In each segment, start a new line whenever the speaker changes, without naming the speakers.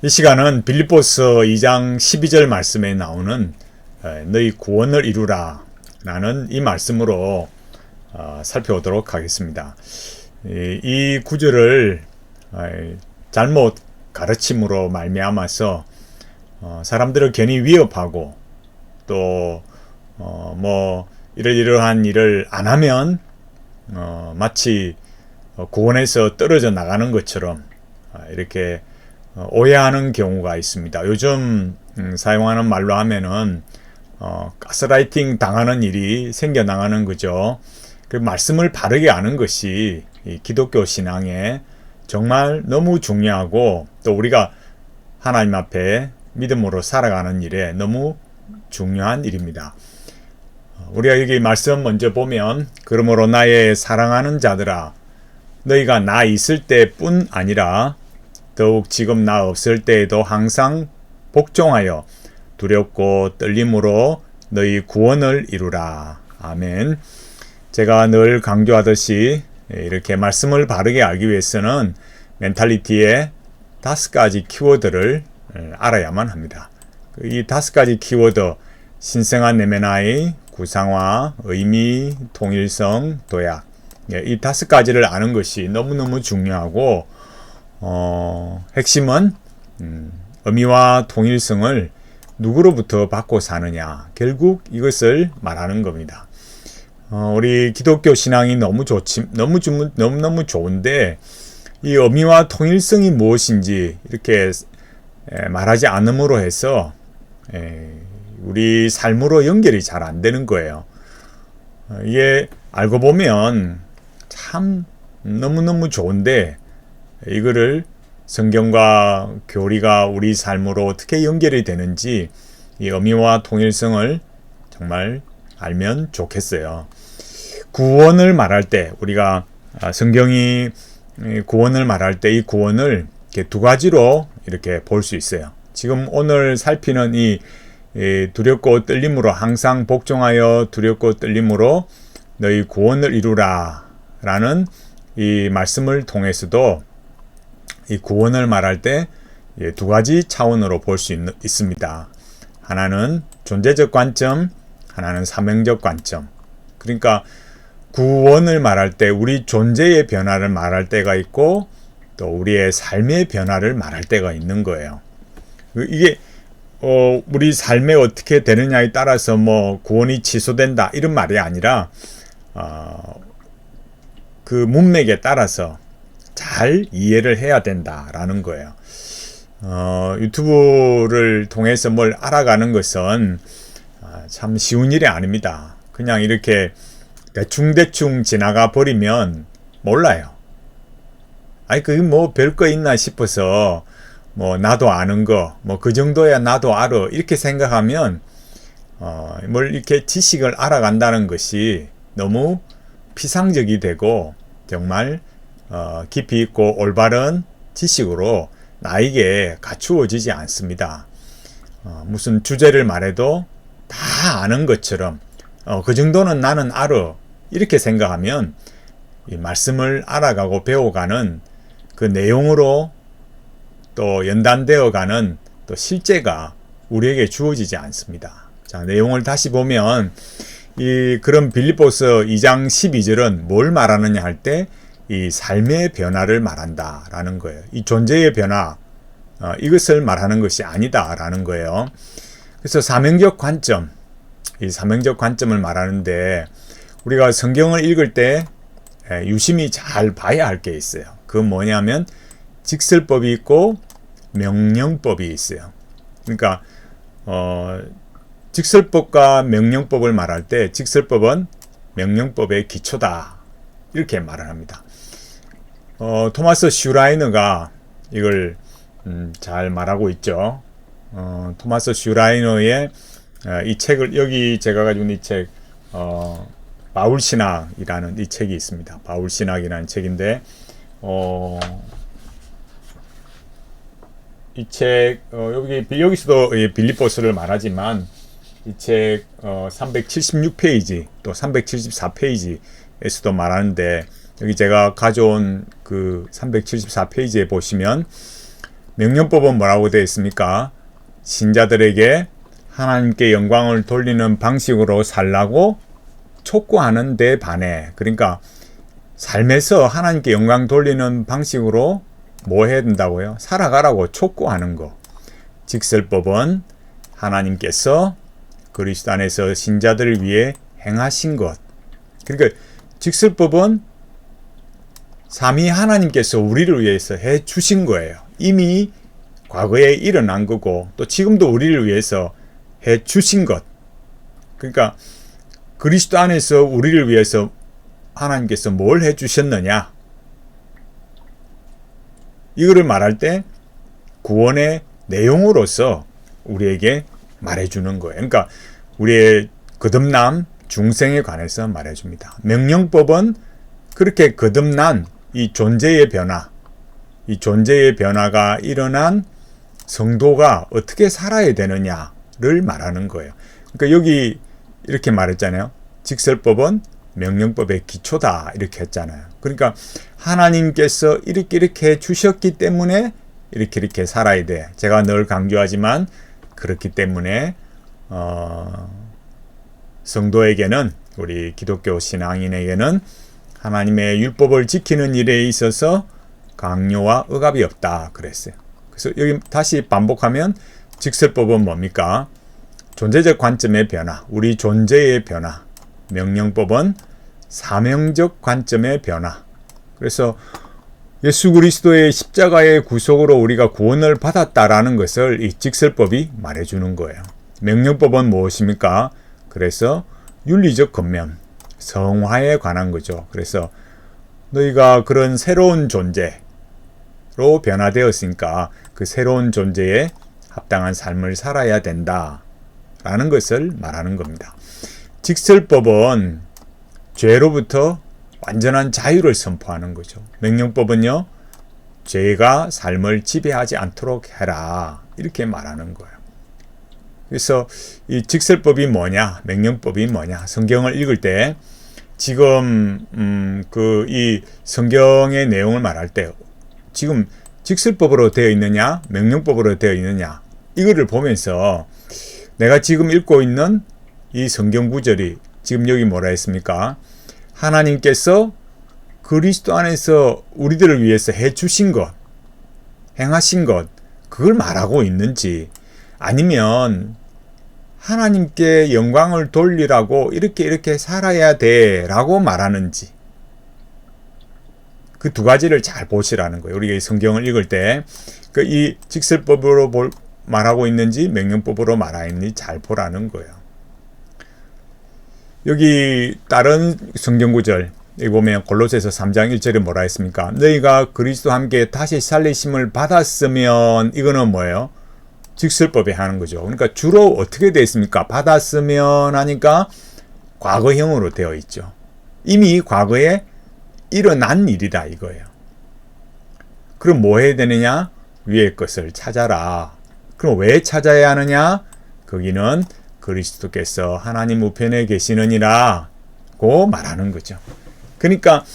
이 시간은 빌립보서 2장 12절 말씀에 나오는 너희 구원을 이루라 라는 이 말씀으로 살펴보도록 하겠습니다. 이 구절을 잘못 가르침으로 말미암아서 사람들을 괜히 위협하고 또 뭐 이러이러한 일을 안 하면 마치 구원에서 떨어져 나가는 것처럼 이렇게 오해하는 경우가 있습니다. 요즘 사용하는 말로 하면은 가스라이팅 당하는 일이 생겨나가는 거죠. 그 말씀을 바르게 아는 것이 이 기독교 신앙에 정말 너무 중요하고 또 우리가 하나님 앞에 믿음으로 살아가는 일에 너무 중요한 일입니다. 우리가 여기 말씀 먼저 보면 그러므로 나의 사랑하는 자들아 너희가 나 있을 때뿐 아니라 더욱 지금 나 없을 때에도 항상 복종하여 두렵고 떨림으로 너희 구원을 이루라. 아멘. 제가 늘 강조하듯이 이렇게 말씀을 바르게 알기 위해서는 멘탈리티의 5가지 키워드를 알아야만 합니다. 이 5가지 키워드, 신성한 내면의 구상화, 의미, 통일성, 도약. 이 5가지를 아는 것이 너무너무 중요하고 핵심은 의미와 통일성을 누구로부터 받고 사느냐, 결국 이것을 말하는 겁니다. 우리 기독교 신앙이 너무 좋은데 이 의미와 통일성이 무엇인지 이렇게 말하지 않음으로 해서 우리 삶으로 연결이 잘 안 되는 거예요. 이게 알고 보면 참 너무너무 좋은데 이거를 성경과 교리가 우리 삶으로 어떻게 연결이 되는지 이 의미와 통일성을 정말 알면 좋겠어요. 구원을 말할 때 우리가 성경이 구원을 말할 때 이 구원을 이렇게 2가지로 이렇게 볼 수 있어요. 지금 오늘 살피는 이 두렵고 떨림으로 항상 복종하여 두렵고 떨림으로 너희 구원을 이루라 라는 이 말씀을 통해서도 이 구원을 말할 때 2가지 차원으로 볼 수 있습니다. 하나는 존재적 관점, 하나는 사명적 관점. 그러니까 구원을 말할 때 우리 존재의 변화를 말할 때가 있고 또 우리의 삶의 변화를 말할 때가 있는 거예요. 이게 우리 삶에 어떻게 되느냐에 따라서 뭐 구원이 취소된다 이런 말이 아니라 그 문맥에 따라서 잘 이해를 해야 된다라는 거예요. 유튜브를 통해서 뭘 알아가는 것은 참 쉬운 일이 아닙니다. 그냥 이렇게 대충 지나가 버리면 몰라요. 아니 그게 뭐 별거 있나 싶어서 뭐 나도 아는 거 뭐 그 정도야 나도 알아 이렇게 생각하면 뭘 이렇게 지식을 알아간다는 것이 너무 피상적이 되고 정말 깊이 있고 올바른 지식으로 나에게 갖추어지지 않습니다. 무슨 주제를 말해도 다 아는 것처럼 그 정도는 나는 알아 이렇게 생각하면 이 말씀을 알아가고 배워가는 그 내용으로 또 연단되어가는 또 실제가 우리에게 주어지지 않습니다. 자, 내용을 다시 보면 그런 빌립보서 2장 12절은 뭘 말하느냐 할 때 이 삶의 변화를 말한다 라는 거예요. 이 존재의 변화 이것을 말하는 것이 아니다 라는 거예요. 그래서 사명적 관점, 이 사명적 관점을 말하는데 우리가 성경을 읽을 때 유심히 잘 봐야 할 게 있어요. 그건 뭐냐면 직설법이 있고 명령법이 있어요. 그러니까 직설법과 명령법을 말할 때 직설법은 명령법의 기초다 이렇게 말을 합니다. 토마스 슈라이너가 이걸 잘 말하고 있죠. 토마스 슈라이너의 이 책을 여기 제가 가지고 있는 이 책 바울신학이라는 이 책이 있습니다. 바울신학이라는 책인데 이 책 여기서도 빌립보서를 말하지만 이 책 376페이지 또 374페이지에서도 말하는데 여기 제가 가져온 그 374페이지에 보시면 명령법은 뭐라고 되어 있습니까? 신자들에게 하나님께 영광을 돌리는 방식으로 살라고 촉구하는 데 반해. 그러니까 삶에서 하나님께 영광 돌리는 방식으로 뭐 해야 된다고요? 살아가라고 촉구하는 거. 직설법은 하나님께서 그리스도 안에서 신자들을 위해 행하신 것. 그러니까 직설법은 삼위 하나님께서 우리를 위해서 해 주신 거예요. 이미 과거에 일어난 거고 또 지금도 우리를 위해서 해 주신 것. 그러니까 그리스도 안에서 우리를 위해서 하나님께서 뭘 해 주셨느냐? 이거를 말할 때 구원의 내용으로서 우리에게 말해주는 거예요. 그러니까 우리의 거듭남, 중생에 관해서 말해줍니다. 명령법은 그렇게 거듭난 이 존재의 변화, 이 존재의 변화가 일어난 성도가 어떻게 살아야 되느냐를 말하는 거예요. 그러니까 여기 이렇게 말했잖아요. 직설법은 명령법의 기초다 이렇게 했잖아요. 그러니까 하나님께서 이렇게 해 주셨기 때문에 이렇게 살아야 돼. 제가 늘 강조하지만 그렇기 때문에 성도에게는, 우리 기독교 신앙인에게는 하나님의 율법을 지키는 일에 있어서 강요와 억압이 없다 그랬어요. 그래서 여기 다시 반복하면 직설법은 뭡니까? 존재적 관점의 변화, 우리 존재의 변화. 명령법은 사명적 관점의 변화. 그래서 예수 그리스도의 십자가의 구속으로 우리가 구원을 받았다라는 것을 이 직설법이 말해주는 거예요. 명령법은 무엇입니까? 그래서 윤리적 권면, 성화에 관한 거죠. 그래서 너희가 그런 새로운 존재로 변화되었으니까 그 새로운 존재에 합당한 삶을 살아야 된다라는 것을 말하는 겁니다. 직설법은 죄로부터 완전한 자유를 선포하는 거죠. 명령법은요, 죄가 삶을 지배하지 않도록 해라 이렇게 말하는 거예요. 그래서 이 직설법이 뭐냐, 명령법이 뭐냐, 성경을 읽을 때 지금 이 성경의 내용을 말할 때 지금 직설법으로 되어 있느냐, 명령법으로 되어 있느냐, 이거를 보면서 내가 지금 읽고 있는 이 성경 구절이 지금 여기 뭐라 했습니까? 하나님께서 그리스도 안에서 우리들을 위해서 해 주신 것, 행하신 것, 그걸 말하고 있는지, 아니면 하나님께 영광을 돌리라고 이렇게 살아야 돼 라고 말하는지, 그 두 가지를 잘 보시라는 거예요. 우리가 이 성경을 읽을 때 이 직설법으로 말하고 있는지 명령법으로 말하고 있는지 잘 보라는 거예요. 여기 다른 성경 구절 여기 보면 골로새서 3장 1절에 뭐라 했습니까? 너희가 그리스도와 함께 다시 살리심을 받았으면, 이거는 뭐예요? 직설법에 하는 거죠. 그러니까 주로 어떻게 되어 있습니까? 받았으면 하니까 과거형으로 되어 있죠. 이미 과거에 일어난 일이다 이거예요. 그럼 뭐 해야 되느냐? 위의 것을 찾아라. 그럼 왜 찾아야 하느냐? 거기는 그리스도께서 하나님 우편에 계시느니라고 말하는 거죠. 그러니까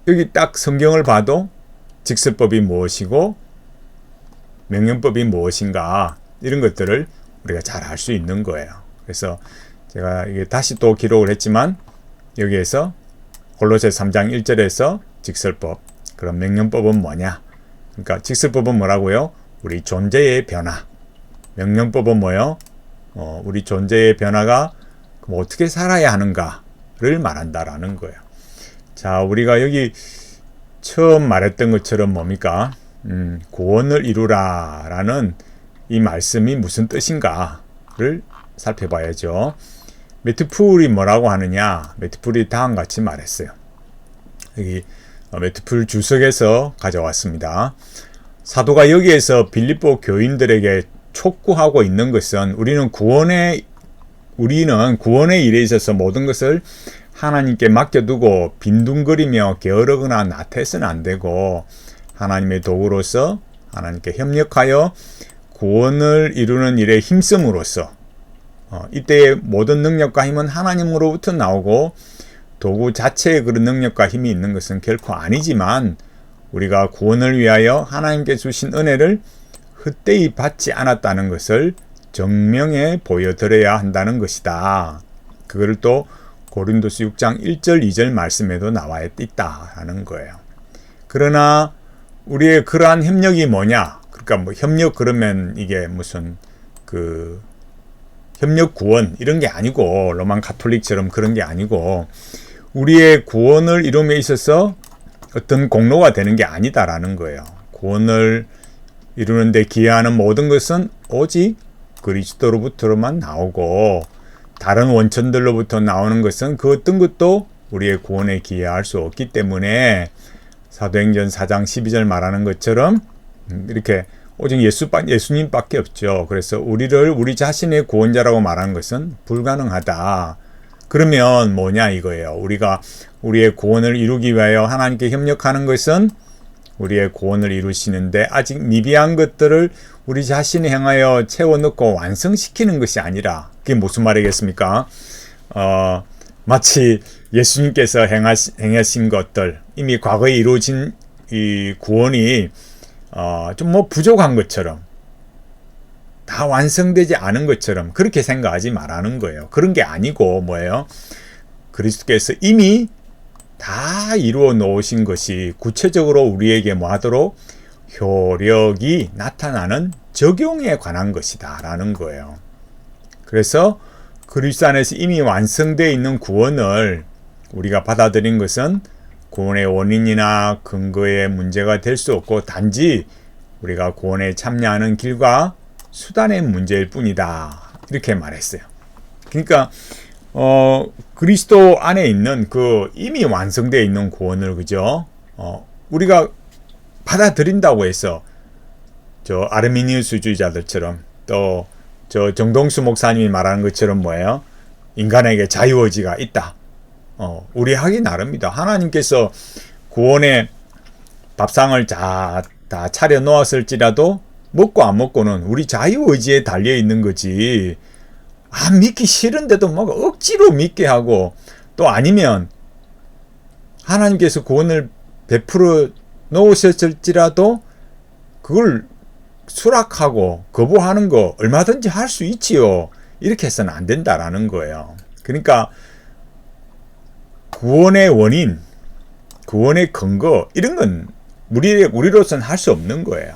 여기 딱 성경을 봐도 직설법이 무엇이고 명령법이 무엇인가, 이런 것들을 우리가 잘 알 수 있는 거예요. 그래서 제가 이게 다시 또 기록을 했지만 여기에서 골로새서 3장 1절에서 직설법, 그럼 명령법은 뭐냐? 그러니까 직설법은 뭐라고요? 우리 존재의 변화. 명령법은 뭐요? 우리 존재의 변화가 그럼 어떻게 살아야 하는가를 말한다라는 거예요. 자, 우리가 여기 처음 말했던 것처럼 뭡니까? 구원을 이루라라는 이 말씀이 무슨 뜻인가를 살펴봐야죠. 매트풀이 뭐라고 하느냐? 매트풀이 다음과 같이 말했어요. 여기 매트풀 주석에서 가져왔습니다. 사도가 여기에서 빌립보 교인들에게 촉구하고 있는 것은 우리는 구원의 일에 있어서 모든 것을 하나님께 맡겨두고 빈둥거리며 게으르거나 나태해서는 안 되고, 하나님의 도구로서 하나님께 협력하여 구원을 이루는 일에 힘쓰므로써 이때의 모든 능력과 힘은 하나님으로부터 나오고 도구 자체의 그런 능력과 힘이 있는 것은 결코 아니지만 우리가 구원을 위하여 하나님께 주신 은혜를 헛되이 받지 않았다는 것을 증명해 보여드려야 한다는 것이다. 그거를 또 고린도서 6장 1절 2절 말씀에도 나와 있다라는 거예요. 그러나 우리의 그러한 협력이 뭐냐? 그러니까 뭐 협력 그러면 이게 무슨 그 협력 구원 이런 게 아니고 로만 가톨릭처럼 그런 게 아니고 우리의 구원을 이룸에 있어서 어떤 공로가 되는 게 아니다라는 거예요. 구원을 이루는 데 기여하는 모든 것은 오직 그리스도로부터만 나오고 다른 원천들로부터 나오는 것은 그 어떤 것도 우리의 구원에 기여할 수 없기 때문에 사도행전 4장 12절 말하는 것처럼 이렇게 오직 예수님밖에 없죠. 그래서 우리 자신의 구원자라고 말하는 것은 불가능하다. 그러면 뭐냐 이거예요. 우리가 우리의 구원을 이루기 위하여 하나님께 협력하는 것은 우리의 구원을 이루시는데 아직 미비한 것들을 우리 자신이 향하여 채워넣고 완성시키는 것이 아니라 그게 무슨 말이겠습니까? 마치 예수님께서 행하신 것들 이미 과거에 이루어진 이 구원이 좀 뭐 부족한 것처럼 다 완성되지 않은 것처럼 그렇게 생각하지 말라는 거예요. 그런 게 아니고 뭐예요? 그리스도께서 이미 다 이루어 놓으신 것이 구체적으로 우리에게 뭐 하도록 효력이 나타나는 적용에 관한 것이다 라는 거예요. 그래서 그리스도 안에서 이미 완성되어 있는 구원을 우리가 받아들인 것은 구원의 원인이나 근거의 문제가 될 수 없고 단지 우리가 구원에 참여하는 길과 수단의 문제일 뿐이다. 이렇게 말했어요. 그러니까 그리스도 안에 있는 그 이미 완성되어 있는 구원을 그죠? 우리가 받아들인다고 해서 저 아르미니우스주의자들처럼 또 저 정동수 목사님이 말하는 것처럼 뭐예요? 인간에게 자유의지가 있다. 우리 하기 나름이다. 하나님께서 구원의 밥상을 다 차려 놓았을지라도 먹고 안 먹고는 우리 자유의지에 달려 있는 거지. 믿기 싫은데도 막 억지로 믿게 하고 또 아니면 하나님께서 구원을 베풀어 놓으셨을지라도 그걸 수락하고 거부하는 거 얼마든지 할 수 있지요. 이렇게 해서는 안 된다라는 거예요. 그러니까 구원의 원인, 구원의 근거 이런 건 우리로서는 할 수 없는 거예요.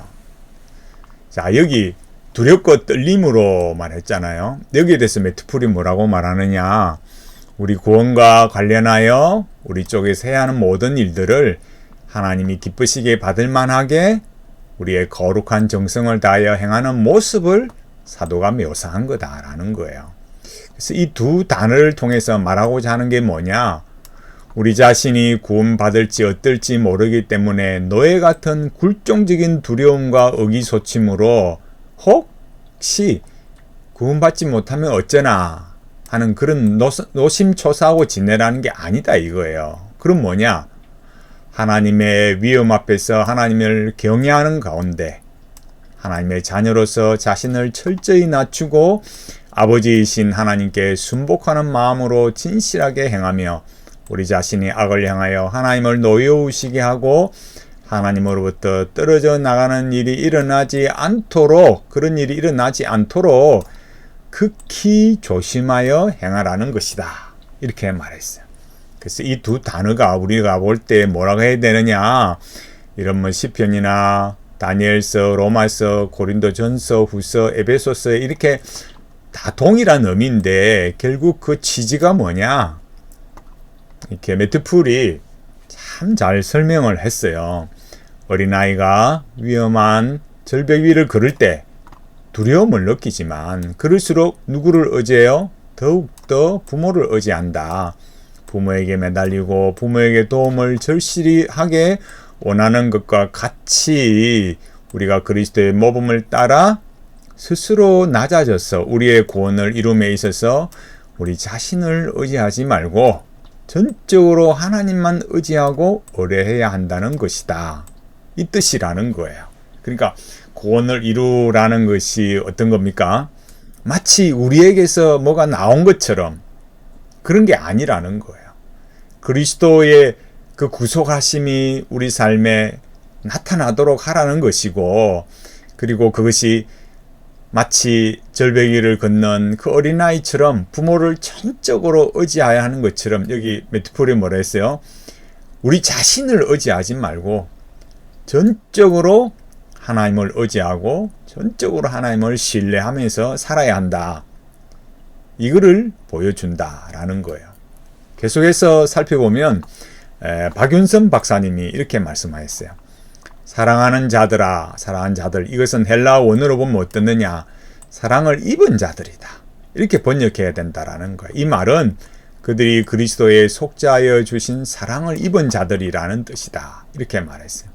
자, 여기 두렵고 떨림으로만 했잖아요. 여기에 대해서 메트풀이 뭐라고 말하느냐? 우리 구원과 관련하여 우리 쪽에서 해야 하는 모든 일들을 하나님이 기쁘시게 받을 만하게 우리의 거룩한 정성을 다하여 행하는 모습을 사도가 묘사한 거다라는 거예요. 그래서 이 두 단어를 통해서 말하고자 하는 게 뭐냐? 우리 자신이 구원받을지 어떨지 모르기 때문에 노예 같은 굴종적인 두려움과 의기소침으로 혹시 구원받지 못하면 어쩌나 하는 그런 노심초사하고 지내라는 게 아니다 이거예요. 그럼 뭐냐? 하나님의 위험 앞에서 하나님을 경외하는 가운데 하나님의 자녀로서 자신을 철저히 낮추고 아버지이신 하나님께 순복하는 마음으로 진실하게 행하며 우리 자신이 악을 향하여 하나님을 노여우시게 하고 하나님으로부터 떨어져 나가는 일이 일어나지 않도록 그런 일이 일어나지 않도록 극히 조심하여 행하라는 것이다. 이렇게 말했어요. 그래서 이 두 단어가 우리가 볼 때 뭐라고 해야 되느냐? 이런 뭐 시편이나 다니엘서, 로마서, 고린도전서, 후서, 에베소서 이렇게 다 동일한 의미인데 결국 그 취지가 뭐냐? 이렇게 메트풀이 참 잘 설명을 했어요. 어린아이가 위험한 절벽 위를 걸을 때 두려움을 느끼지만 그럴수록 누구를 의지해요? 더욱더 부모를 의지한다. 부모에게 매달리고 부모에게 도움을 절실하게 원하는 것과 같이 우리가 그리스도의 모범을 따라 스스로 낮아져서 우리의 구원을 이룸에 있어서 우리 자신을 의지하지 말고 전적으로 하나님만 의지하고 의뢰해야 한다는 것이다. 이 뜻이라는 거예요. 그러니까 구원을 이루라는 것이 어떤 겁니까? 마치 우리에게서 뭐가 나온 것처럼 그런 게 아니라는 거예요. 그리스도의 그 구속하심이 우리 삶에 나타나도록 하라는 것이고, 그리고 그것이 마치 절벽위를 걷는 그 어린아이처럼 부모를 전적으로 의지해야 하는 것처럼, 여기 메타포에 뭐라 했어요? 우리 자신을 의지하지 말고 전적으로 하나님을 의지하고 전적으로 하나님을 신뢰하면서 살아야 한다. 이거를 보여준다라는 거예요. 계속해서 살펴보면 박윤선 박사님이 이렇게 말씀하셨어요. 사랑하는 자들아, 사랑하는 자들, 이것은 헬라어 원어로 보면 어떻느냐? 사랑을 입은 자들이다. 이렇게 번역해야 된다라는 거예요. 이 말은 그들이 그리스도의 속죄하여 주신 사랑을 입은 자들이라는 뜻이다. 이렇게 말했어요.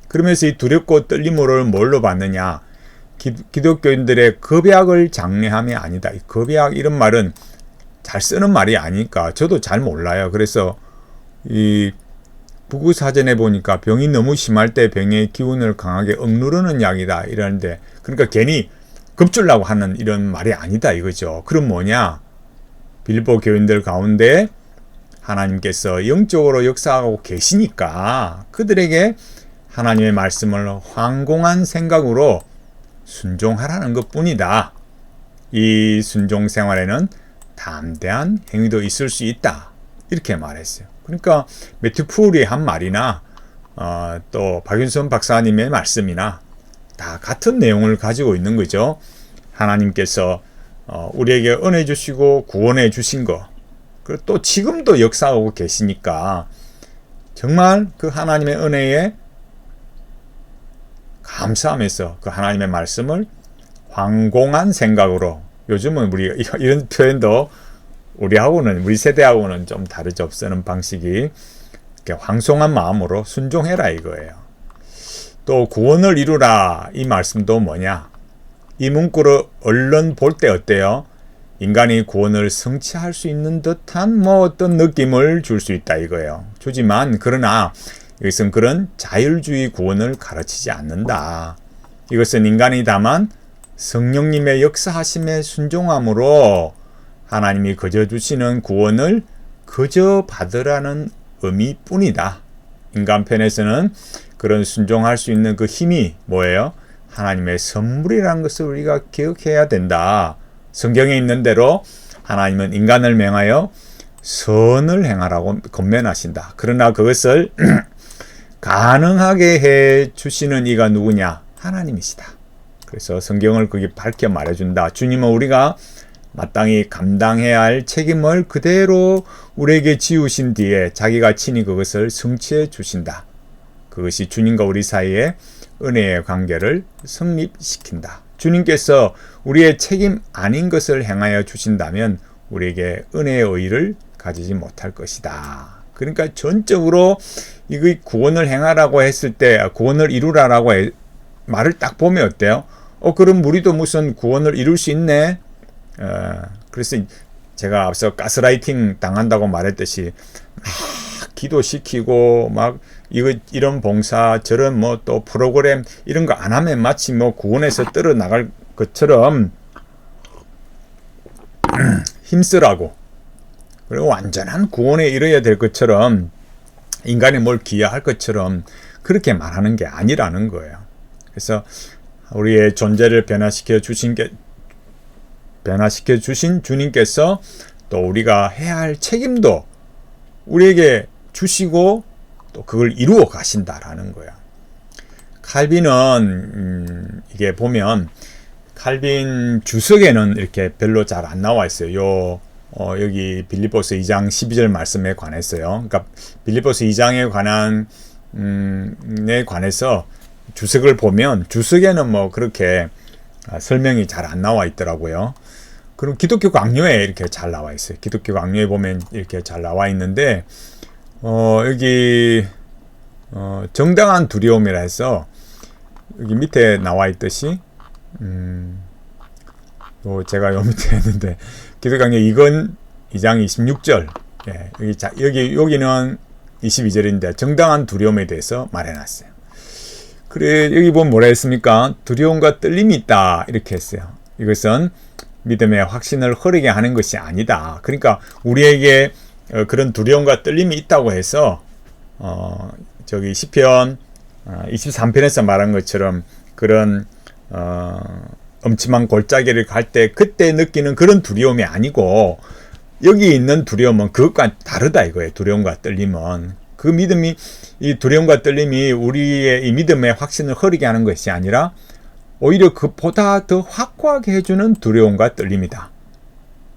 그러면서 이 두렵고 떨림으로 뭘로 받느냐? 기독교인들의 겁약을 장려함이 아니다. 이 겁약 이런 말은 잘 쓰는 말이 아니니까 저도 잘 몰라요. 그래서 이 북구사전에 보니까 병이 너무 심할 때 병의 기운을 강하게 억누르는 약이다 이러는데, 그러니까 괜히 겁주려고 하는 이런 말이 아니다 이거죠. 그럼 뭐냐? 빌립보 교인들 가운데 하나님께서 영적으로 역사하고 계시니까 그들에게 하나님의 말씀을 황공한 생각으로 순종하라는 것뿐이다. 이 순종 생활에는 담대한 행위도 있을 수 있다. 이렇게 말했어요. 그러니까 매튜 풀이 한 말이나 또 박윤선 박사님의 말씀이나 다 같은 내용을 가지고 있는 거죠. 하나님께서 우리에게 은혜 주시고 구원해 주신 것, 그리고 또 지금도 역사하고 계시니까 정말 그 하나님의 은혜에 감사하면서 그 하나님의 말씀을 황공한 생각으로, 요즘은 우리 이런 표현도 우리 세대하고는 좀 다르죠. 쓰는 방식이 이렇게 황송한 마음으로 순종해라 이거예요. 또 구원을 이루라 이 말씀도 뭐냐? 이 문구를 얼른 볼 때 어때요? 인간이 구원을 성취할 수 있는 듯한 어떤 느낌을 줄 수 있다 이거예요. 주지만 그러나 이것은 그런 자율주의 구원을 가르치지 않는다. 이것은 인간이 다만 성령님의 역사하심에 순종함으로 하나님이 거저 주시는 구원을 거저 받으라는 의미뿐이다. 인간 편에서는 그런 순종할 수 있는 그 힘이 뭐예요? 하나님의 선물이라는 것을 우리가 기억해야 된다. 성경에 있는 대로 하나님은 인간을 명하여 선을 행하라고 권면하신다. 그러나 그것을 가능하게 해 주시는 이가 누구냐? 하나님이시다. 그래서 성경을 거기 밝혀 말해준다. 주님은 우리가 마땅히 감당해야 할 책임을 그대로 우리에게 지우신 뒤에 자기가 친히 그것을 성취해 주신다. 그것이 주님과 우리 사이에 은혜의 관계를 성립시킨다. 주님께서 우리의 책임 아닌 것을 행하여 주신다면 우리에게 은혜의 의의를 가지지 못할 것이다. 그러니까 전적으로 이거 구원을 행하라고 했을 때 구원을 이루라라고 말을 딱 보면 어때요? 그럼 우리도 무슨 구원을 이룰 수 있네? 그래서 제가 앞서 가스라이팅 당한다고 말했듯이 막 기도시키고 막 이런 봉사 저런 또 프로그램 이런 거 안 하면 마치 구원에서 떨어 나갈 것처럼 힘쓰라고, 그리고 완전한 구원에 이르러야 될 것처럼 인간이 뭘 기여할 것처럼 그렇게 말하는 게 아니라는 거예요. 그래서 우리의 존재를 변화시켜 주신 주님께서 또 우리가 해야 할 책임도 우리에게 주시고 또 그걸 이루어 가신다라는 거야. 칼빈은 이게 보면 칼빈 주석에는 이렇게 별로 잘 안 나와 있어요. 여기 빌립보서 2장 12절 말씀에 관해서요. 그러니까 빌립보서 2장에 관해서 주석을 보면 주석에는 그렇게 설명이 잘 안 나와 있더라고요. 그럼 기독교 강요에 이렇게 잘 나와 있어요. 기독교 강요에 보면 이렇게 잘 나와 있는데 여기 정당한 두려움이라 해서 여기 밑에 나와 있듯이 제가 요 밑에 했는데 기독교 강요 2권 2장 26절 여기는 22절인데 정당한 두려움에 대해서 말해놨어요. 그래 여기 보면 뭐라 했습니까? 두려움과 떨림이 있다 이렇게 했어요. 이것은 믿음의 확신을 흐리게 하는 것이 아니다. 그러니까 우리에게 그런 두려움과 떨림이 있다고 해서 저기 시편 23편에서 말한 것처럼 그런 엄침한 골짜기를 갈 때 그때 느끼는 그런 두려움이 아니고 여기 있는 두려움은 그것과 다르다 이거예요. 두려움과 떨림은 그 믿음이 이 두려움과 떨림이 우리의 이 믿음의 확신을 흐리게 하는 것이 아니라 오히려 그보다 더 확고하게 해주는 두려움과 떨림이다.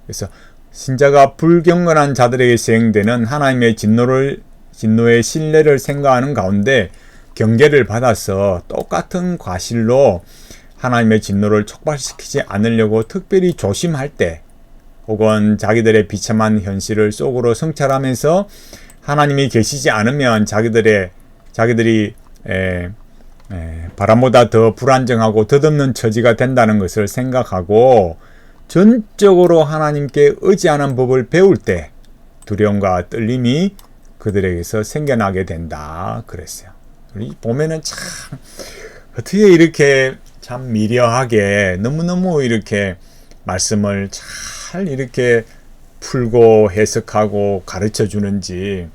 그래서 신자가 불경건한 자들에게 시행되는 하나님의 진노의 신뢰를 생각하는 가운데 경계를 받아서 똑같은 과실로 하나님의 진노를 촉발시키지 않으려고 특별히 조심할 때 혹은 자기들의 비참한 현실을 속으로 성찰하면서 하나님이 계시지 않으면 자기들이 바람보다 더 불안정하고 덧없는 처지가 된다는 것을 생각하고 전적으로 하나님께 의지하는 법을 배울 때 두려움과 떨림이 그들에게서 생겨나게 된다 그랬어요. 보면은 참 어떻게 이렇게 참 미려하게 너무너무 이렇게 말씀을 잘 이렇게 풀고 해석하고 가르쳐 주는지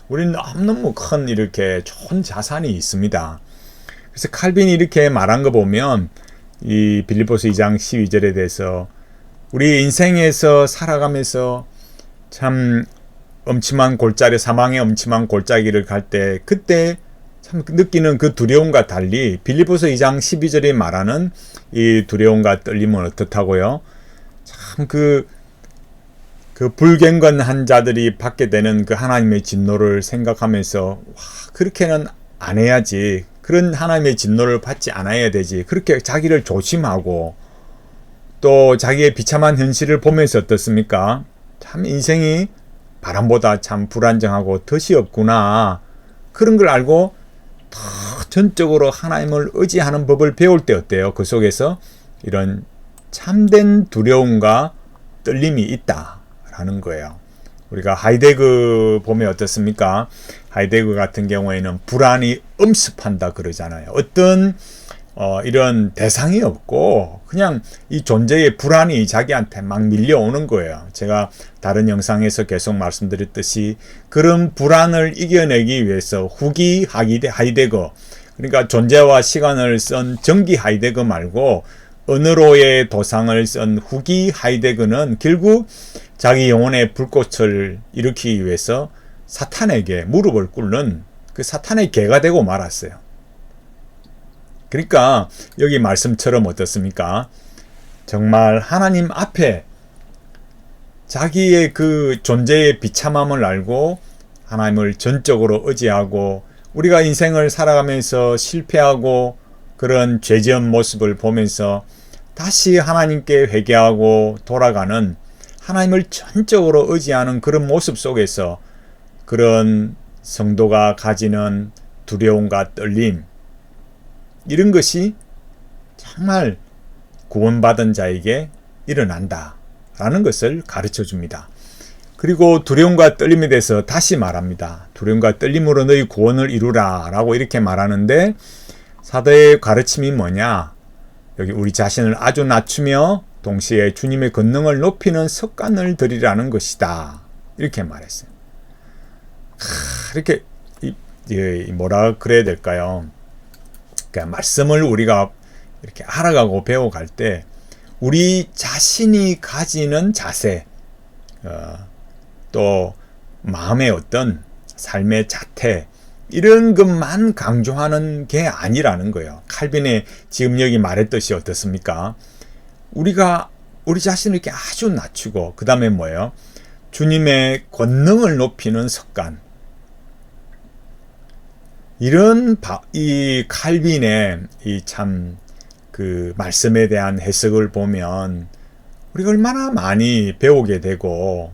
우리는 너무너무 큰 이렇게 좋은 자산이 있습니다. 그래서 칼빈이 이렇게 말한 거 보면 이 빌립보서 2장 12절에 대해서 우리 인생에서 살아가면서 참 엄침한 골짜기, 사망의 엄침한 골짜기를 갈 때 그때 참 느끼는 그 두려움과 달리 빌립보서 2장 12절에 말하는 이 두려움과 떨림은 어떻다고요? 참 그 불경건한 자들이 받게 되는 그 하나님의 진노를 생각하면서 와, 그렇게는 안 해야지. 그런 하나님의 진노를 받지 않아야 되지. 그렇게 자기를 조심하고 또 자기의 비참한 현실을 보면서 어떻습니까? 참 인생이 바람보다 참 불안정하고 덫이 없구나. 그런 걸 알고 더 전적으로 하나님을 의지하는 법을 배울 때 어때요? 그 속에서 이런 참된 두려움과 떨림이 있다라는 거예요. 우리가 하이데그 보면 어떻습니까? 하이데그 같은 경우에는 불안이 엄습한다 그러잖아요. 어떤 이런 대상이 없고 그냥 이 존재의 불안이 자기한테 막 밀려오는 거예요. 제가 다른 영상에서 계속 말씀드렸듯이 그런 불안을 이겨내기 위해서 후기 하이데그, 그러니까 존재와 시간을 쓴 정기 하이데그 말고 언어로의 도상을 쓴 후기 하이데그는 결국 자기 영혼의 불꽃을 일으키기 위해서 사탄에게 무릎을 꿇는 그 사탄의 개가 되고 말았어요. 그러니까 여기 말씀처럼 어떻습니까? 정말 하나님 앞에 자기의 그 존재의 비참함을 알고 하나님을 전적으로 의지하고 우리가 인생을 살아가면서 실패하고 그런 죄지은 모습을 보면서 다시 하나님께 회개하고 돌아가는 하나님을 전적으로 의지하는 그런 모습 속에서 그런 성도가 가지는 두려움과 떨림, 이런 것이 정말 구원받은 자에게 일어난다라는 것을 가르쳐 줍니다. 그리고 두려움과 떨림에 대해서 다시 말합니다. 두려움과 떨림으로 너희 구원을 이루라 라고 이렇게 말하는데 사도의 가르침이 뭐냐? 여기 우리 자신을 아주 낮추며 동시에 주님의 권능을 높이는 습관을 들이라는 것이다. 이렇게 말했어요. 이렇게 뭐라 그래야 될까요? 그러니까 말씀을 우리가 이렇게 알아가고 배워갈 때 우리 자신이 가지는 자세, 또 마음의 어떤 삶의 자태, 이런 것만 강조하는 게 아니라는 거예요. 칼빈의 지금 여기 말했듯이 어떻습니까? 우리가 우리 자신을 이렇게 아주 낮추고 그 다음에 뭐예요? 주님의 권능을 높이는 습관. 이런 이 칼빈의 이 참 그 말씀에 대한 해석을 보면 우리가 얼마나 많이 배우게 되고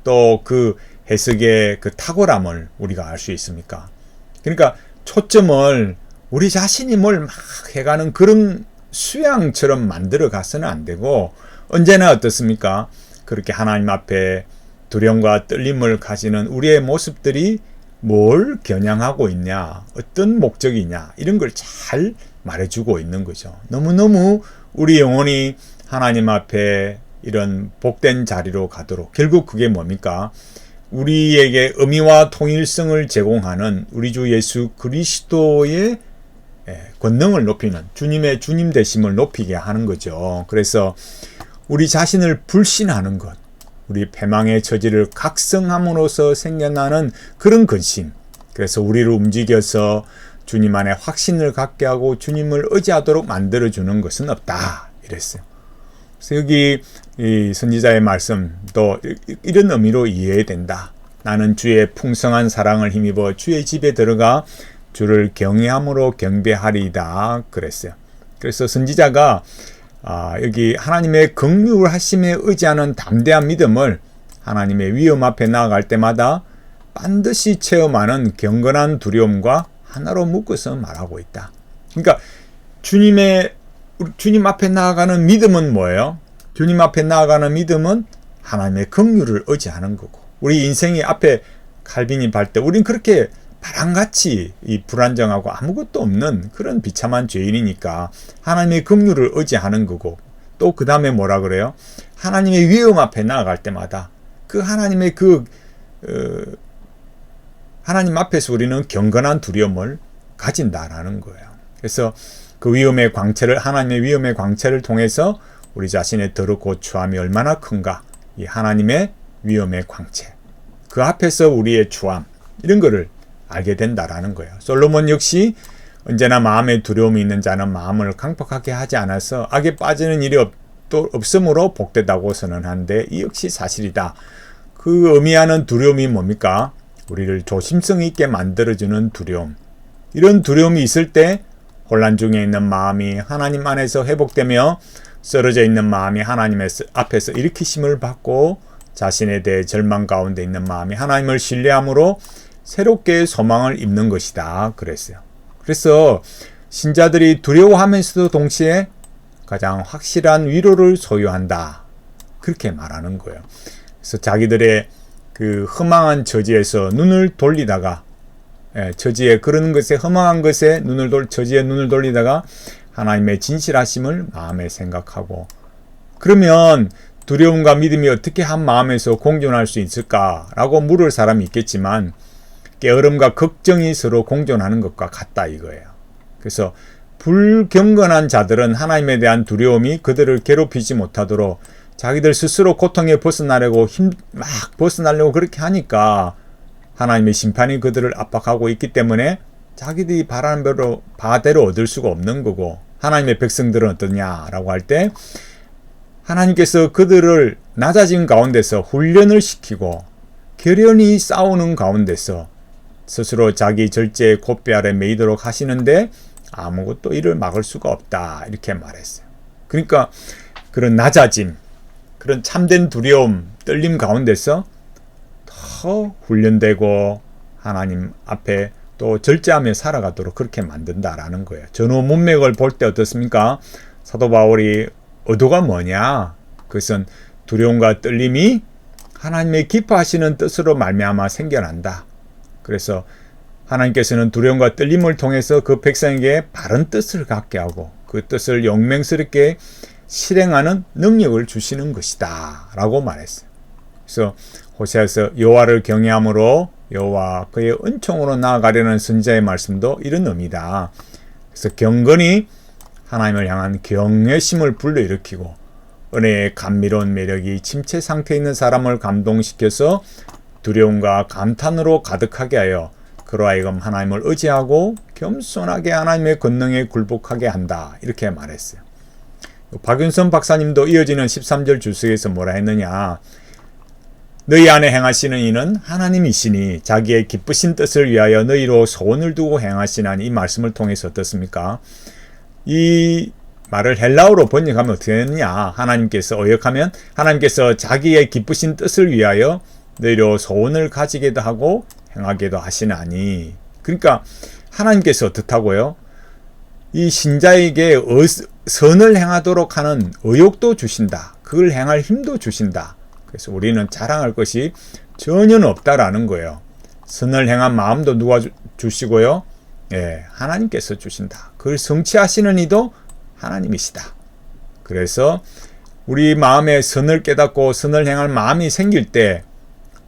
또 그 해석의 그 탁월함을 우리가 알 수 있습니까? 그러니까 초점을 우리 자신이 뭘 막 해가는 그런 수양처럼 만들어 가서는 안 되고 언제나 어떻습니까? 그렇게 하나님 앞에 두려움과 떨림을 가지는 우리의 모습들이 뭘 겨냥하고 있냐, 어떤 목적이 있냐, 이런 걸 잘 말해주고 있는 거죠. 너무너무 우리 영혼이 하나님 앞에 이런 복된 자리로 가도록, 결국 그게 뭡니까? 우리에게 의미와 통일성을 제공하는 우리 주 예수 그리스도의 권능을 높이는 주님의 주님 되심을 높이게 하는 거죠. 그래서 우리 자신을 불신하는 것, 우리 패망의 처지를 각성함으로써 생겨나는 그런 근심, 그래서 우리를 움직여서 주님 안에 확신을 갖게 하고 주님을 의지하도록 만들어주는 것은 없다 이랬어요. 그래서 여기 이 선지자의 말씀도 이런 의미로 이해해야 된다. 나는 주의 풍성한 사랑을 힘입어 주의 집에 들어가 주를 경외함으로 경배하리이다 그랬어요. 그래서 선지자가 여기 하나님의 긍휼하심에 의지하는 담대한 믿음을 하나님의 위험 앞에 나아갈 때마다 반드시 체험하는 경건한 두려움과 하나로 묶어서 말하고 있다. 그러니까 주님 앞에 나아가는 믿음은 뭐예요? 주님 앞에 나아가는 믿음은 하나님의 긍휼을 의지하는 거고, 우리 인생이 앞에 칼빈이 발 때 우린 그렇게 바람같이 이 불안정하고 아무것도 없는 그런 비참한 죄인이니까 하나님의 긍휼을 의지하는 거고, 또 그 다음에 뭐라 그래요? 하나님의 위험 앞에 나아갈 때마다 그 하나님의 하나님 앞에서 우리는 경건한 두려움을 가진다라는 거예요. 그래서 그 위험의 광채를, 하나님의 위험의 광채를 통해서 우리 자신의 더럽고 추함이 얼마나 큰가, 이 하나님의 위험의 광채, 그 앞에서 우리의 추함, 이런 거를 알게 된다라는 거예요. 솔로몬 역시 언제나 마음에 두려움이 있는 자는 마음을 강팍하게 하지 않아서 악에 빠지는 일이 없으므로 복되다고 선언하는데, 이 역시 사실이다. 그 의미하는 두려움이 뭡니까? 우리를 조심성 있게 만들어주는 두려움. 이런 두려움이 있을 때 혼란 중에 있는 마음이 하나님 안에서 회복되며 쓰러져 있는 마음이 하나님 앞에서 일으키심을 받고 자신에 대해 절망 가운데 있는 마음이 하나님을 신뢰함으로 새롭게 소망을 입는 것이다 그랬어요. 그래서 신자들이 두려워하면서도 동시에 가장 확실한 위로를 소유한다, 그렇게 말하는 거예요. 그래서 자기들의 그 허망한 처지에서 눈을 돌리다가, 처지에 그런 것에, 허망한 것에 처지에 눈을 돌리다가 하나님의 진실하심을 마음에 생각하고, 그러면 두려움과 믿음이 어떻게 한 마음에서 공존할 수 있을까라고 물을 사람이 있겠지만, 게으름과 걱정이 서로 공존하는 것과 같다 이거예요. 그래서 불경건한 자들은 하나님에 대한 두려움이 그들을 괴롭히지 못하도록 자기들 스스로 고통에 벗어나려고 벗어나려고 그렇게 하니까 하나님의 심판이 그들을 압박하고 있기 때문에 자기들이 바라는 바대로 얻을 수가 없는 거고, 하나님의 백성들은 어떠냐라고 할 때 하나님께서 그들을 낮아진 가운데서 훈련을 시키고 결연히 싸우는 가운데서 스스로 자기 절제의 콧배 아래 매이도록 하시는데 아무것도 이를 막을 수가 없다, 이렇게 말했어요. 그러니까 그런 낮아짐, 그런 참된 두려움, 떨림 가운데서 더 훈련되고 하나님 앞에 또 절제하며 살아가도록 그렇게 만든다라는 거예요. 전후 문맥을 볼 때 어떻습니까? 사도 바울이 의도가 뭐냐? 그것은 두려움과 떨림이 하나님의 기뻐하시는 뜻으로 말미암아 생겨난다. 그래서 하나님께서는 두려움과 떨림을 통해서 그 백성에게 바른 뜻을 갖게 하고 그 뜻을 용맹스럽게 실행하는 능력을 주시는 것이다 라고 말했어요. 그래서 호세아서 여호와를 경외함으로 여호와 그의 은총으로 나아가려는 선지자의 말씀도 이런 의미다. 그래서 경건이 하나님을 향한 경외심을 불러일으키고 은혜의 감미로운 매력이 침체 상태에 있는 사람을 감동시켜서 두려움과 감탄으로 가득하게 하여 그로 하여금 하나님을 의지하고 겸손하게 하나님의 권능에 굴복하게 한다, 이렇게 말했어요. 박윤선 박사님도 이어지는 13절 주석에서 뭐라 했느냐? 너희 안에 행하시는 이는 하나님이시니 자기의 기쁘신 뜻을 위하여 너희로 소원을 두고 행하시나니, 이 말씀을 통해서 어떻습니까? 이 말을 헬라어로 번역하면 어떻게 되느냐? 하나님께서 어역하면 하나님께서 자기의 기쁘신 뜻을 위하여 너희로 소원을 가지게도 하고 행하게도 하시나니. 그러니까 하나님께서 어떻다고요? 이 신자에게 선을 행하도록 하는 의욕도 주신다. 그걸 행할 힘도 주신다. 그래서 우리는 자랑할 것이 전혀 없다라는 거예요. 선을 행한 마음도 누가 주시고요? 하나님께서 주신다. 그걸 성취하시는 이도 하나님이시다. 그래서 우리 마음에 선을 깨닫고 선을 행할 마음이 생길 때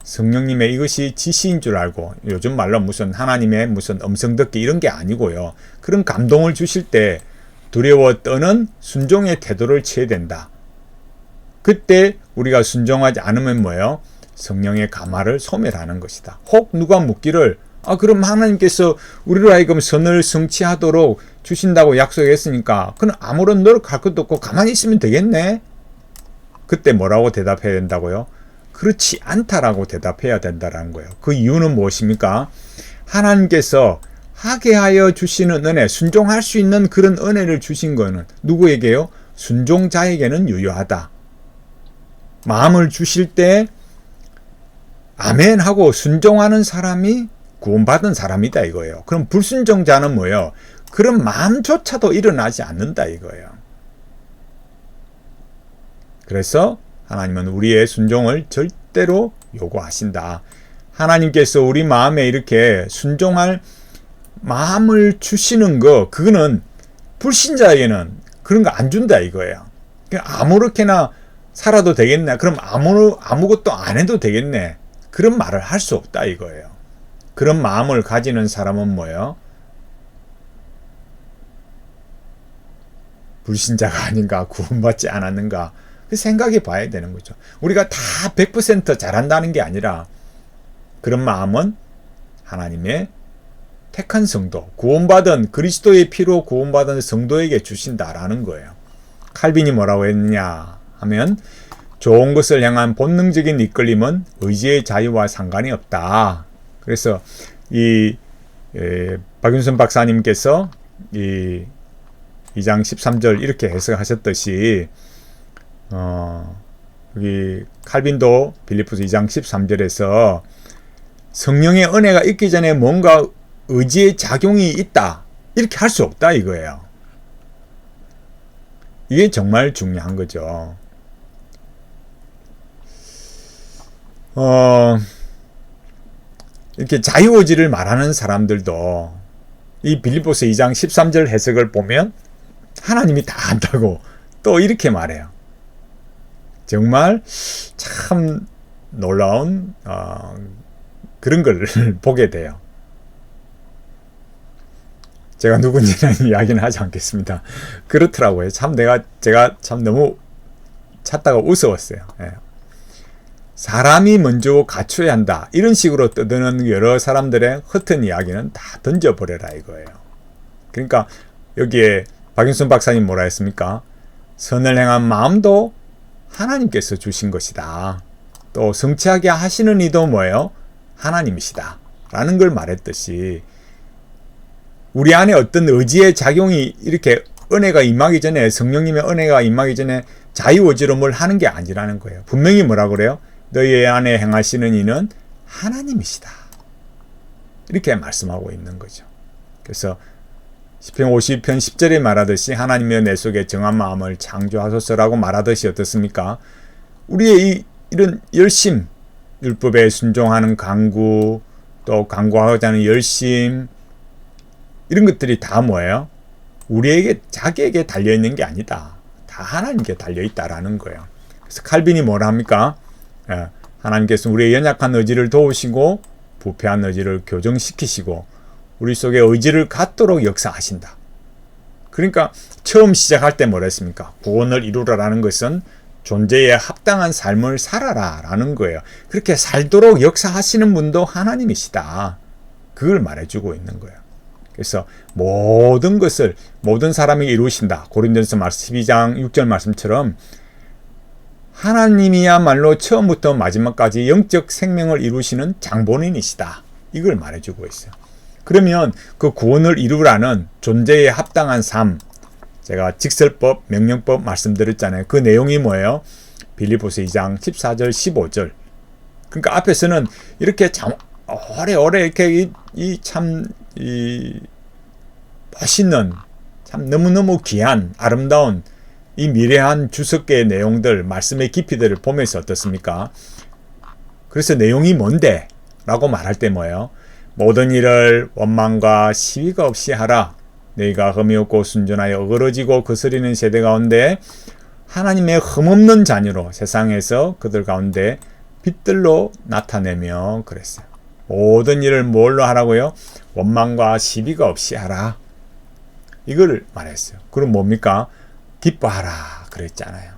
성령님의 이것이 지시인 줄 알고, 요즘 말로 무슨 하나님의 무슨 음성 듣기 이런 게 아니고요. 그런 감동을 주실 때 두려워 떠는 순종의 태도를 취해야 된다. 그때 우리가 순종하지 않으면 뭐예요? 성령의 감화를 소멸하는 것이다. 혹 누가 묻기를 그럼 하나님께서 우리로 하여금 선을 성취하도록 주신다고 약속했으니까 그럼 아무런 노력할 것도 없고 가만히 있으면 되겠네? 그때 뭐라고 대답해야 된다고요? 그렇지 않다라고 대답해야 된다는 거예요. 그 이유는 무엇입니까? 하나님께서 하게 하여 주시는 은혜, 순종할 수 있는 그런 은혜를 주신 거는 누구에게요? 순종자에게는 유효하다. 마음을 주실 때 아멘 하고 순종하는 사람이 구원받은 사람이다 이거예요. 그럼 불순종자는 뭐예요? 그런 마음조차도 일어나지 않는다 이거예요. 그래서 하나님은 우리의 순종을 절대로 요구하신다. 하나님께서 우리 마음에 이렇게 순종할 마음을 주시는 거, 그거는 불신자에게는 그런 거 안 준다 이거예요. 그냥 아무렇게나 살아도 되겠네. 그럼 아무것도 안 해도 되겠네. 그런 말을 할 수 없다 이거예요. 그런 마음을 가지는 사람은 뭐예요? 불신자가 아닌가, 구원받지 않았는가, 그 생각해 봐야 되는 거죠. 우리가 다 100% 잘한다는 게 아니라 그런 마음은 하나님의 택한 성도, 구원받은 그리스도의 피로 구원받은 성도에게 주신다라는 거예요. 칼빈이 뭐라고 했느냐 하면 좋은 것을 향한 본능적인 이끌림은 의지의 자유와 상관이 없다. 그래서 박윤선 박사님께서 이 2장 13절 이렇게 해석하셨듯이 여기 칼빈도 빌립보서 2장 13절에서 성령의 은혜가 있기 전에 뭔가 의지의 작용이 있다 이렇게 할 수 없다 이거예요. 이게 정말 중요한 거죠. 이렇게 자유의지를 말하는 사람들도 이 빌립보서 2장 13절 해석을 보면 하나님이 다 한다고 또 이렇게 말해요. 정말 참 놀라운 그런 걸 보게 돼요. 제가 누군지는 이야기는 하지 않겠습니다. 그렇더라고요. 참 제가 참 너무 찾다가 웃어왔어요. 예. 사람이 먼저 갖춰야 한다. 이런 식으로 떠드는 여러 사람들의 헛된 이야기는 다 던져버려라 이거예요. 그러니까 여기에 박윤순 박사님 뭐라 했습니까? 선을 행한 마음도 하나님께서 주신 것이다. 또 성취하게 하시는 이도 뭐예요? 하나님이시다. 라는 걸 말했듯이 우리 안에 어떤 의지의 작용이 이렇게 은혜가 임하기 전에, 성령님의 은혜가 임하기 전에 자유의지로 뭘 하는 게 아니라는 거예요. 분명히 뭐라 그래요? 너희 안에 행하시는 이는 하나님이시다. 이렇게 말씀하고 있는 거죠. 그래서 시편 50편 10절에 말하듯이 하나님의 내 속에 정한 마음을 창조하소서라고 말하듯이 어떻습니까? 우리의 이런 열심, 율법에 순종하는 강구, 또 강구하고자 하는 열심, 이런 것들이 다 뭐예요? 우리에게, 자기에게 달려있는 게 아니다. 다 하나님께 달려있다라는 거예요. 그래서 칼빈이 뭐라 합니까? 하나님께서 우리의 연약한 의지를 도우시고 부패한 의지를 교정시키시고 우리 속에 의지를 갖도록 역사하신다. 그러니까 처음 시작할 때 뭐라 했습니까? 구원을 이루라라는 것은 존재에 합당한 삶을 살아라 라는 거예요. 그렇게 살도록 역사하시는 분도 하나님이시다. 그걸 말해주고 있는 거예요. 그래서 모든 것을 모든 사람이 이루신다. 고린도전서 12장 6절 말씀처럼 하나님이야말로 처음부터 마지막까지 영적 생명을 이루시는 장본인이시다. 이걸 말해주고 있어요. 그러면 그 구원을 이루라는 존재에 합당한 삶, 제가 직설법, 명령법 말씀드렸잖아요. 그 내용이 뭐예요? 빌립보서 2장 14절, 15절. 그러니까 앞에서는 이렇게 참 오래오래 이렇게 이 멋있는, 참 너무너무 귀한, 아름다운 이 미래한 주석계의 내용들, 말씀의 깊이들을 보면서 어떻습니까? 그래서 내용이 뭔데? 라고 말할 때 뭐예요? 모든 일을 원망과 시위가 없이 하라. 너희가 흠이 없고 순전하여 어그러지고 거스리는 세대 가운데 하나님의 흠없는 자녀로 세상에서 그들 가운데 빛들로 나타내며 그랬어요. 모든 일을 뭘로 하라고요? 원망과 시비가 없이 하라. 이걸 말했어요. 그럼 뭡니까? 기뻐하라 그랬잖아요.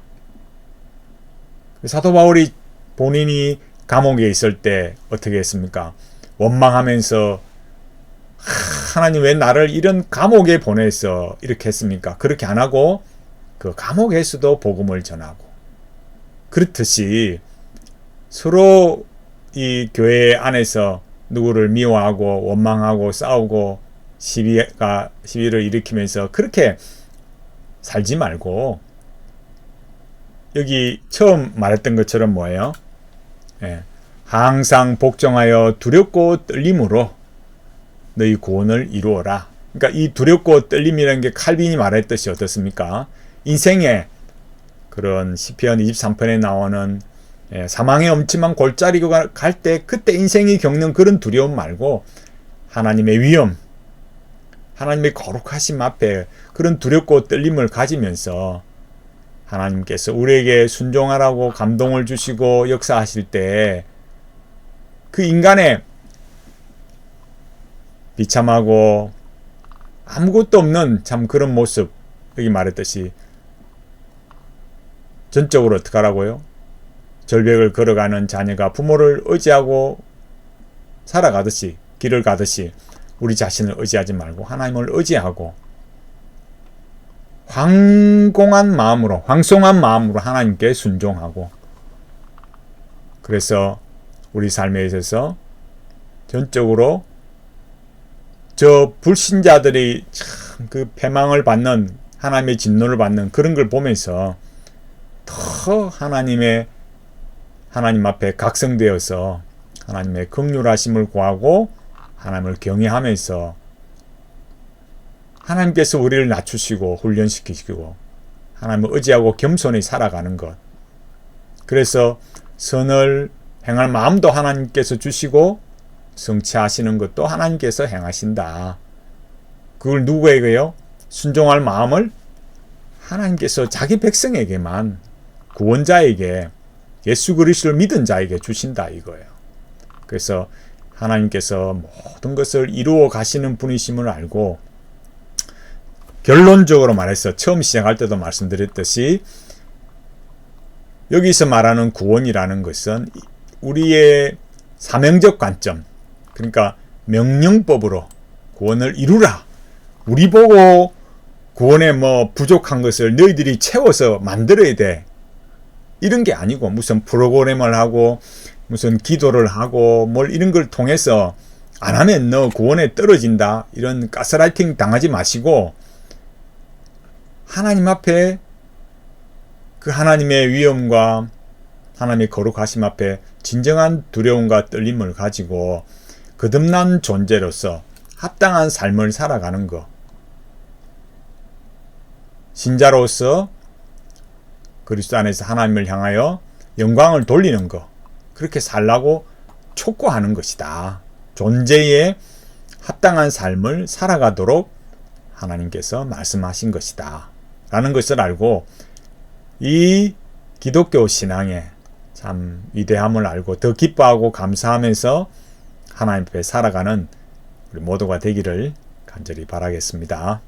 사도 바울이 본인이 감옥에 있을 때 어떻게 했습니까? 원망하면서 하나님 왜 나를 이런 감옥에 보내서 이렇게 했습니까? 그렇게 안 하고 그 감옥에서도 복음을 전하고, 그렇듯이 서로 이 교회 안에서 누구를 미워하고 원망하고 싸우고 시비를 일으키면서 그렇게 살지 말고, 여기 처음 말했던 것처럼 뭐예요? 항상 복종하여 두렵고 떨림으로 너희 구원을 이루어라. 그러니까 이 두렵고 떨림이라는 게 칼빈이 말했듯이 어떻습니까? 인생에 그런 시편 23편에 나오는 사망의 엄침한 골짜기가 갈 때 그때 인생이 겪는 그런 두려움 말고 하나님의 위엄, 하나님의 거룩하심 앞에 그런 두렵고 떨림을 가지면서 하나님께서 우리에게 순종하라고 감동을 주시고 역사하실 때 그 인간의 비참하고 아무것도 없는 참 그런 모습, 여기 말했듯이 전적으로 어떻게 하라고요? 절벽을 걸어가는 자녀가 부모를 의지하고 살아가듯이, 길을 가듯이 우리 자신을 의지하지 말고 하나님을 의지하고 황송한 마음으로 하나님께 순종하고, 그래서 우리 삶에 있어서 전적으로 저 불신자들이 참 그 패망을 받는, 하나님의 진노를 받는 그런 걸 보면서 더 하나님 앞에 각성되어서 하나님의 긍휼하심을 구하고 하나님을 경외하면서 하나님께서 우리를 낮추시고 훈련시키시고 하나님을 의지하고 겸손히 살아가는 것. 그래서 선을 행할 마음도 하나님께서 주시고 성취하시는 것도 하나님께서 행하신다. 그걸 누구에게요? 순종할 마음을 하나님께서 자기 백성에게만, 구원자에게, 예수 그리스도를 믿은 자에게 주신다 이거예요. 그래서 하나님께서 모든 것을 이루어 가시는 분이심을 알고, 결론적으로 말해서 처음 시작할 때도 말씀드렸듯이 여기서 말하는 구원이라는 것은 우리의 사명적 관점, 그러니까 명령법으로 구원을 이루라. 우리 보고 구원에 부족한 것을 너희들이 채워서 만들어야 돼. 이런 게 아니고 무슨 프로그램을 하고 무슨 기도를 하고 이런 걸 통해서 안 하면 너 구원에 떨어진다. 이런 가스라이팅 당하지 마시고 하나님 앞에 그 하나님의 위엄과 하나님의 거룩하심 앞에 진정한 두려움과 떨림을 가지고 거듭난 존재로서 합당한 삶을 살아가는 것. 신자로서 그리스도 안에서 하나님을 향하여 영광을 돌리는 것. 그렇게 살라고 촉구하는 것이다. 존재에 합당한 삶을 살아가도록 하나님께서 말씀하신 것이다. 라는 것을 알고 이 기독교 신앙의 참 위대함을 알고 더 기뻐하고 감사하면서 하나님 앞에 살아가는 우리 모두가 되기를 간절히 바라겠습니다.